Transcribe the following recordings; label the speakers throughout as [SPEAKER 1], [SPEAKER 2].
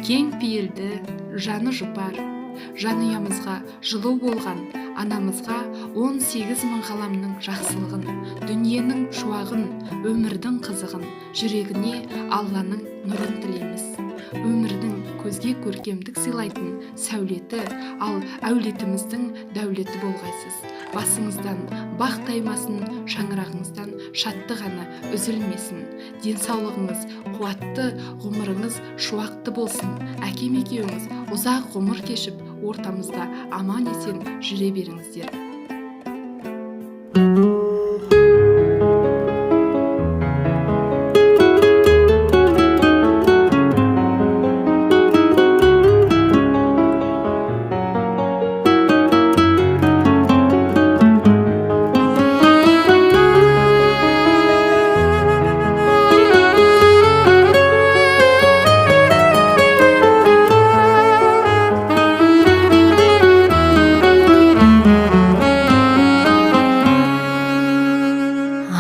[SPEAKER 1] Кең пейілді, жаны жұпар, жанұямызға жылу болған анамызға 18 мың ғаламның жақсылығын, дүниенің шуағын, өмірдің қызығын, жүрегіне Алланың нұрын тілейміз. Өмірдің көзге көркемдік сыйлайтын сәулеті, ал әулетіміздің дәулеті болғайсыз. Басыңыздан бақ таймасын, шаңырағыңыздан шаттық ғана үзілмесін. Денсаулығыңыз қуатты, ғұмырыңыз шуақты болсын. Әкем екеуіңіз ұзақ ғұмыр кешіп, ортамызда аман есен жүре беріңіздер.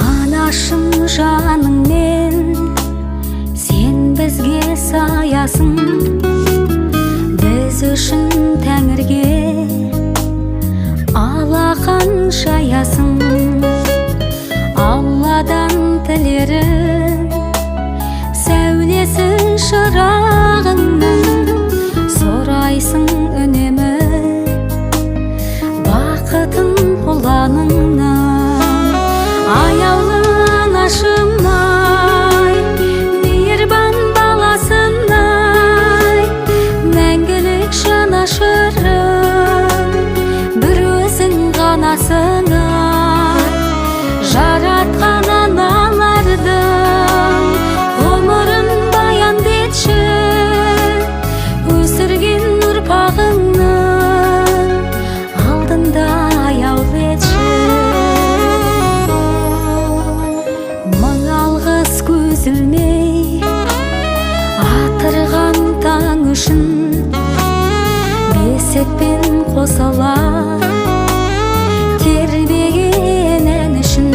[SPEAKER 2] Анашым жаныңмен сен бізге саясың, біз үшін тәңірге алақан шаясың. Алладан тілерім сәулесі шырағыңның, сұрайсың үнемі бақытын ұланыңнан. Аяулы Анашым-ай, мейірбан баласын-ай, мәңгілік жанашырым, бір өзің ғанасың-ай. Жаратқан аналардың ғұмырын баянды етші, өсірген ұрпағыңның алдында аяулы етші. Көзілмей атырған таң үшін бесікпен қосыла тербеген ән үшін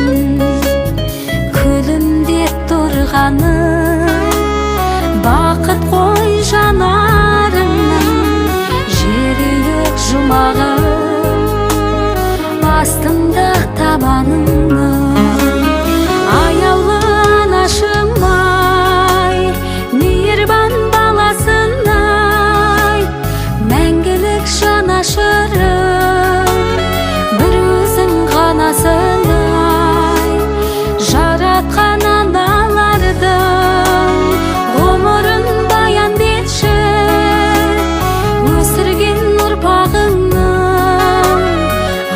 [SPEAKER 2] күлімдеп тұрғаны бақыт қой жанарыңның. Жерүйек жұмағы астында табаныңның. Анашым-ай, мейірбан баласын-ай, мәңгілік жанашырым, бір өзің ғанасың-ай. Жаратқан аналардың ғұмырын баянды етші, өсірген ұрпағыңның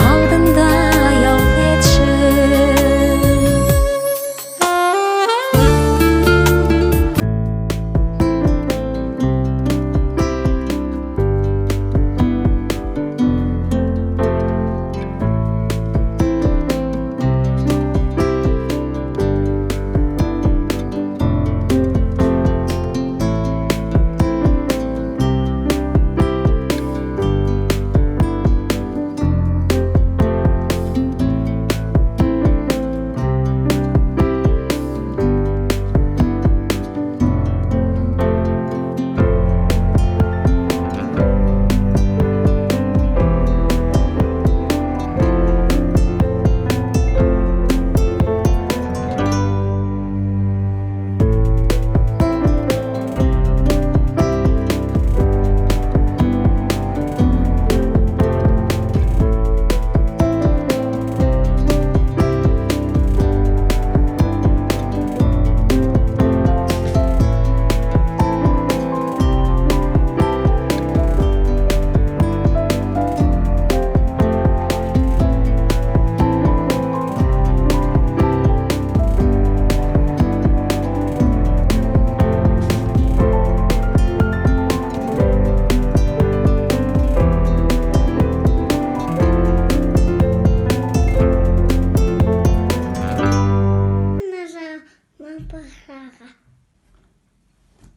[SPEAKER 2] алдында аяулы етші.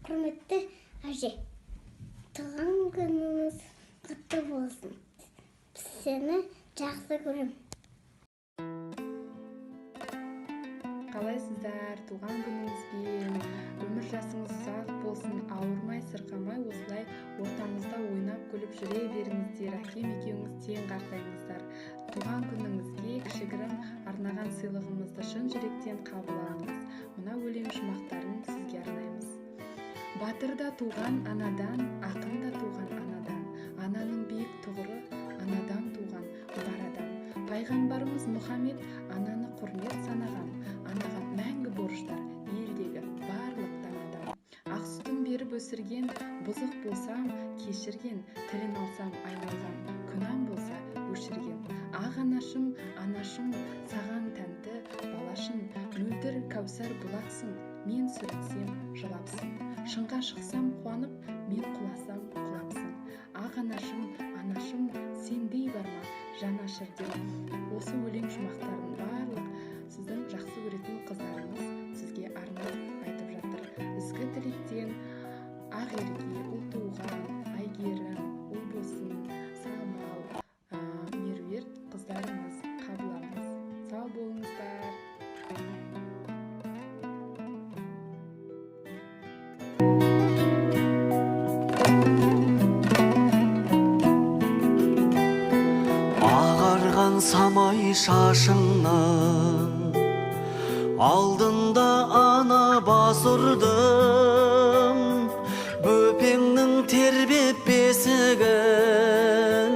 [SPEAKER 3] Құрметті әже, туған күніңіз құтты болсын. Сені жақсы көрем.
[SPEAKER 1] қалайсыздар? Туған күніңізбен, өмір жасыңыз ұзақ болсын, ауырмай, сырқамай осылай ортамызда ойнап күліп жүре беріңіздер. Әкем екеуіңіз тең қартаймыңыздар. Туған күніңізге кішігірім арнаған сыйлығымызды шын жүректен қабыл алыңыз. Мына өлең шумақтарын сізге арнаймыз. Батыр да туған анадан, ақын да туған анадан. Ананың биік тұғыры анадан туған бар адам. Пайғамбарымыз Мұхаммед ананы құрмет санаған. Анаға мәңгі борыштар елдегі барлық данадан. Ақ сүтін беріп өсірген, бұзық болсам кешірген, тілін алсам айналған, күнәм болса өшірген. Ақ анашым, анашым, саған тәнті балашын, мөлдір кәусар бұлақсың, мен сүртсем жылапсың. Шыңға шықсам қуанып, мен құласам құлапсың. Ақ анашым, анашым, сендей бар ма жанашыр деп. Осы өлең шумақтарын барлық сіздің жақсы көретін қыздарыңыз сізге арнап айтып жатыр. Ізгі тілектен Ақерке, Ұлтуған, Айгерім, Ұлбосын, Самал, Меруерт қыздарыңыз қабыл алыңыз. Сау болыңыздар.
[SPEAKER 4] Ағарған самай шашыңнан алдында ана бас ұрдым, бөпеңнің тербеп бесігін,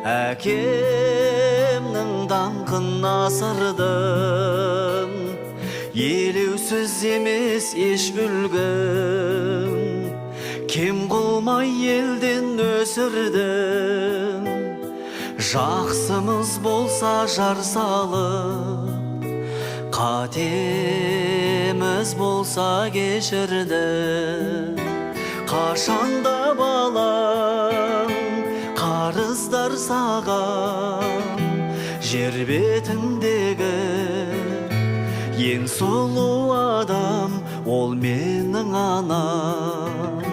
[SPEAKER 4] әкемнің даңқын асырдым. Елеусіз емес еш үлгім, кем қылмай елден өсірдім. Жақсымыз болса жар салып, қатеміз болса кешірді. Қашанда балам қарыздар саған, жер бетіндегі ең сұлу адам ол менің анам.